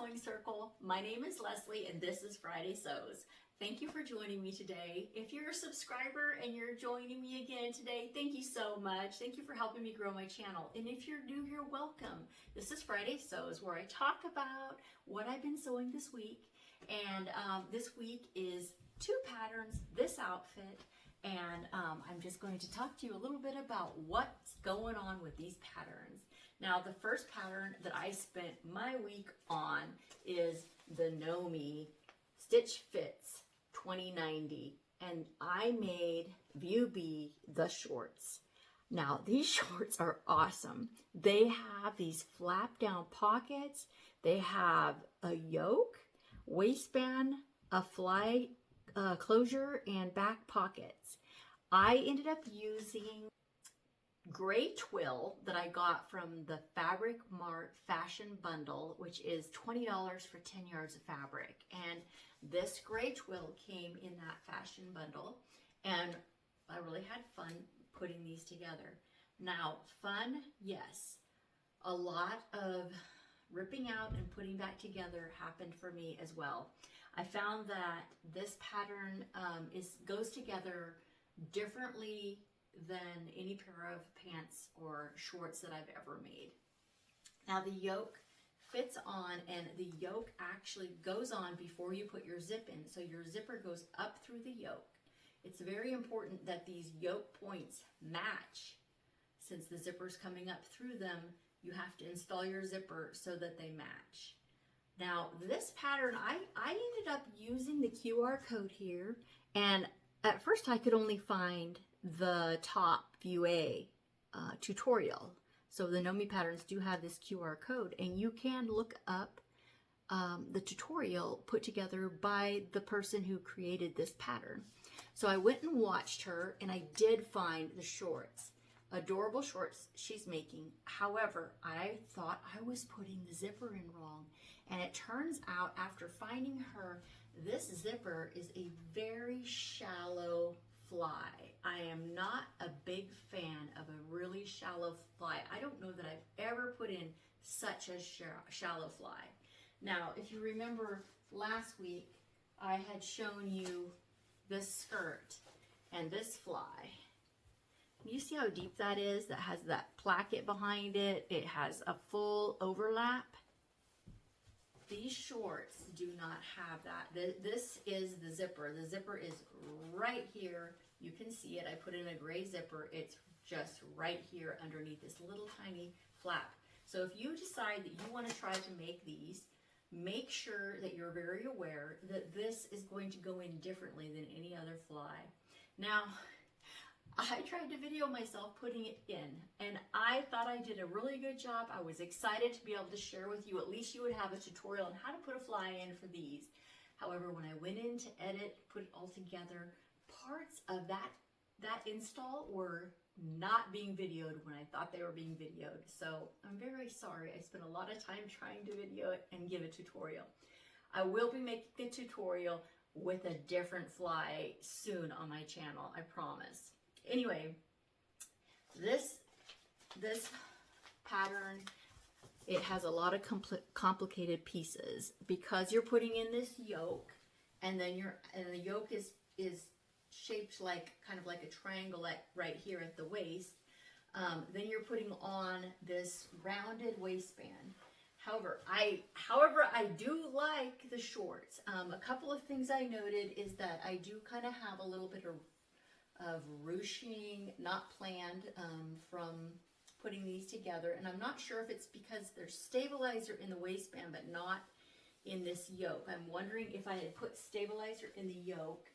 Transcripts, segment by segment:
Sewing Circle. My name is Leslie and this is Friday Sews. Thank you for joining me today. If you're a subscriber and you're joining me again today, thank you so much. Thank you for helping me grow my channel. And if you're new here, welcome. This is Friday Sews, where I talk about what I've been sewing this week. And this week is 2 patterns, this outfit, and I'm just going to talk to you a little bit about what's going on with these patterns. Now, the first pattern that I spent my week on is the Know Me Stitch Fits 2090, and I made View B the shorts. Now, these shorts are awesome. They have these flap down pockets, they have a yoke, waistband, a fly closure, and back pockets. I ended up using gray twill that I got from the Fabric Mart Fashion Bundle, which is $20 for 10 yards of fabric. And this gray twill came in that fashion bundle, and I really had fun putting these together. Now, fun, yes. A lot of ripping out and putting back together happened for me as well. I found that this pattern goes together differently than any pair of pants or shorts that I've ever made. Now, the yoke fits on, and the yoke actually goes on before you put your zip in. So your zipper goes up through the yoke. It's very important that these yoke points match. Since the zipper's coming up through them, you have to install your zipper so that they match. Now, this pattern, I ended up using the QR code here, and at first I could only find the top View A tutorial. So the Know Me patterns do have this QR code, and you can look up the tutorial put together by the person who created this pattern. So I went and watched her, and I did find the shorts. Adorable shorts she's making. However, I thought I was putting the zipper in wrong, and it turns out after finding her, this zipper is a very shallow fly. I am not a big fan of a really shallow fly. I don't know that I've ever put in such a shallow fly. Now, if you remember last week, I had shown you this skirt and this fly. You see how deep that is? That has that placket behind it. It has a full overlap. These shorts do not have that. This is the zipper. The zipper is right here. You can see it. I put in a gray zipper. It's just right here underneath this little tiny flap. So if you decide that you want to try to make these, make sure that you're very aware that this is going to go in differently than any other fly. Now, I tried to video myself putting it in, and I thought I did a really good job. I was excited to be able to share with you. At least you would have a tutorial on how to put a fly in for these. However, when I went in to edit, put it all together, parts of that install were not being videoed when I thought they were being videoed. So I'm very sorry. I spent a lot of time trying to video it and give a tutorial. I will be making a tutorial with a different fly soon on my channel, I promise. Anyway, this pattern, it has a lot of complicated pieces because you're putting in this yoke, and then the yoke is shaped like kind of like a triangle right here at the waist. Then you're putting on this rounded waistband. However, I do like the shorts. A couple of things I noted is that I do kind of have a little bit of ruching, not planned, from putting these together, and I'm not sure if it's because there's stabilizer in the waistband but not in this yoke. I'm wondering if I had put stabilizer in the yoke,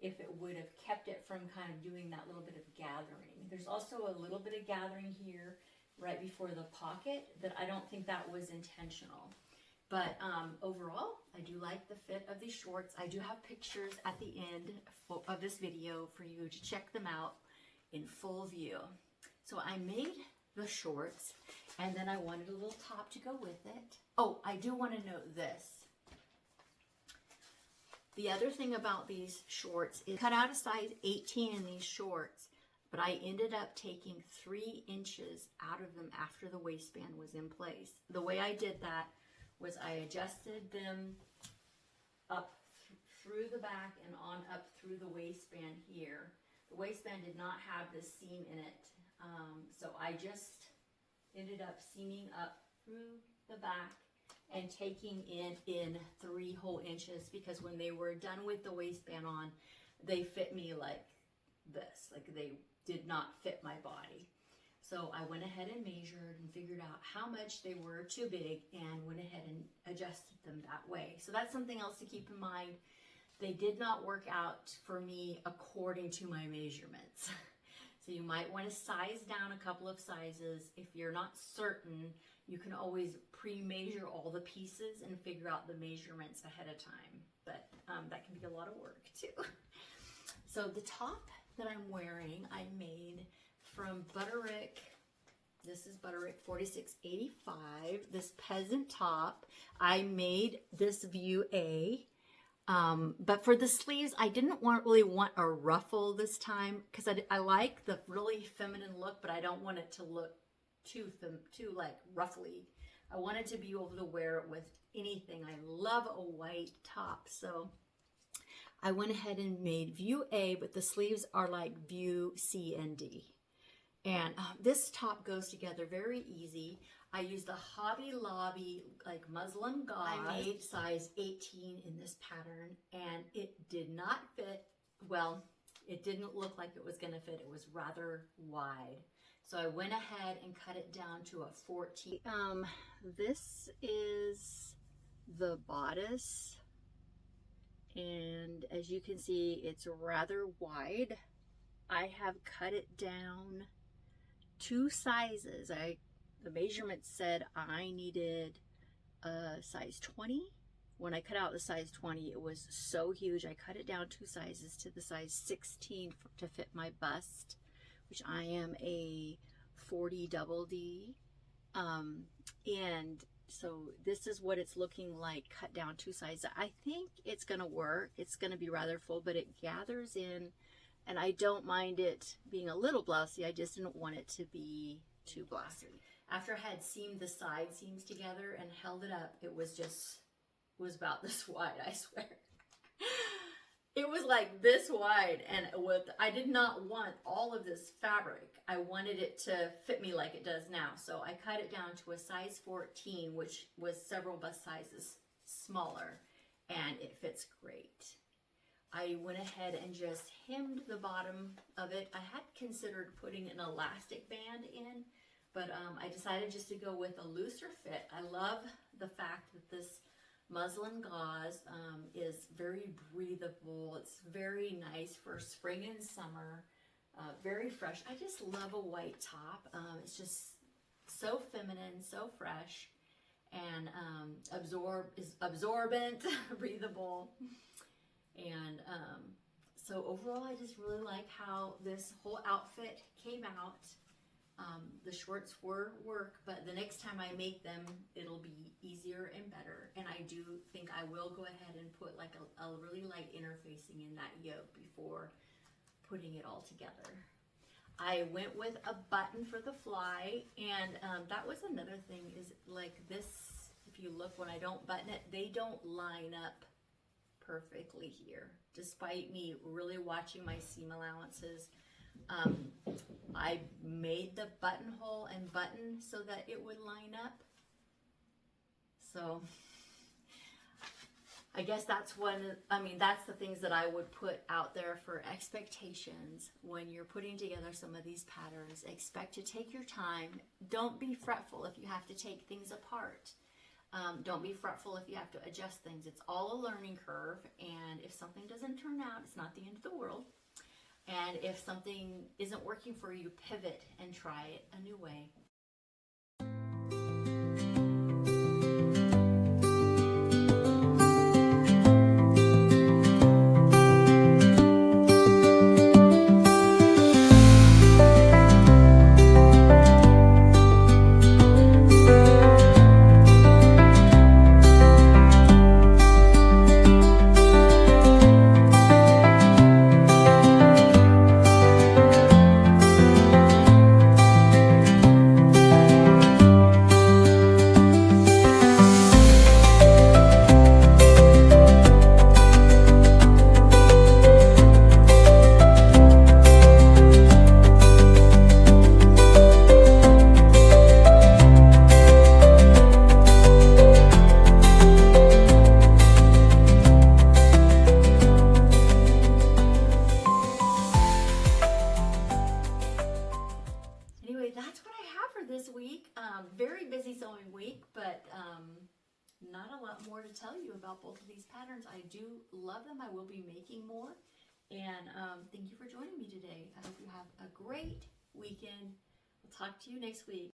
if it would have kept it from kind of doing that little bit of gathering. There's also a little bit of gathering here right before the pocket that I don't think that was intentional. But overall, I do like the fit of these shorts. I do have pictures at the end of this video for you to check them out in full view. So I made the shorts, and then I wanted a little top to go with it. Oh, I do want to note this. The other thing about these shorts is cut out a size 18 in these shorts, but I ended up taking 3 inches out of them after the waistband was in place. The way I did that was I adjusted them up through the back and on up through the waistband here. The waistband did not have this seam in it, so I just ended up seaming up through the back and taking in 3 whole inches, because when they were done with the waistband on, they fit me like this, like they did not fit my body. So I went ahead and measured and figured out how much they were too big and went ahead and adjusted them that way. So that's something else to keep in mind. They did not work out for me according to my measurements. So you might want to size down a couple of sizes. If you're not certain, you can always pre-measure all the pieces and figure out the measurements ahead of time. But that can be a lot of work too. So the top that I'm wearing, I made from Butterick. This is Butterick 4685. This peasant top, I made this view A. But for the sleeves, I didn't really want a ruffle this time, because I like the really feminine look, but I don't want it to look too like ruffly. I wanted to be able to wear it with anything. I love a white top, so I went ahead and made view A, but the sleeves are like view C and D. And this top goes together very easy. I used a Hobby Lobby like muslin gauze. I made size 18 in this pattern, and it did not fit. Well, it didn't look like it was going to fit. It was rather wide. So I went ahead and cut it down to a 14. This is the bodice, and as you can see, it's rather wide. I have cut it down 2 sizes. The measurement said I needed a size 20. When I cut out the size 20, it was so huge. I cut it down 2 sizes to the size 16 to fit my bust, which I am a 40 double D. And so this is what it's looking like, cut down 2 sizes. I think it's gonna work. It's gonna be rather full, but it gathers in, and I don't mind it being a little blousy. I just didn't want it to be too blousy. After I had seamed the side seams together and held it up, it was about this wide, I swear. It was like this wide, and I did not want all of this fabric. I wanted it to fit me like it does now. So I cut it down to a size 14, which was several bust sizes smaller, and it fits great. I went ahead and just hemmed the bottom of it. I had considered putting an elastic band in, but I decided just to go with a looser fit. I love the fact that this muslin gauze is very breathable. It's very nice for spring and summer, very fresh. I just love a white top. It's just so feminine, so fresh, and absorbent, breathable. And so overall, I just really like how this whole outfit came out. The shorts were work, but the next time I make them, it'll be easier and better. And I do think I will go ahead and put like a really light interfacing in that yoke before putting it all together. I went with a button for the fly, and that was another thing, is like this, if you look, when I don't button it, they don't line up perfectly here. Despite me really watching my seam allowances, I made the buttonhole and button so that it would line up. So I guess that's that's the things that I would put out there for expectations when you're putting together some of these patterns. Expect to take your time. Don't be fretful if you have to take things apart. Don't be fretful if you have to adjust things. It's all a learning curve, and if something doesn't turn out, it's not the end of the world. And if something isn't working for you, pivot and try it a new way. not a lot more to tell you about both of these patterns. I do love them. I will be making more. And thank you for joining me today. I hope you have a great weekend. I'll talk to you next week.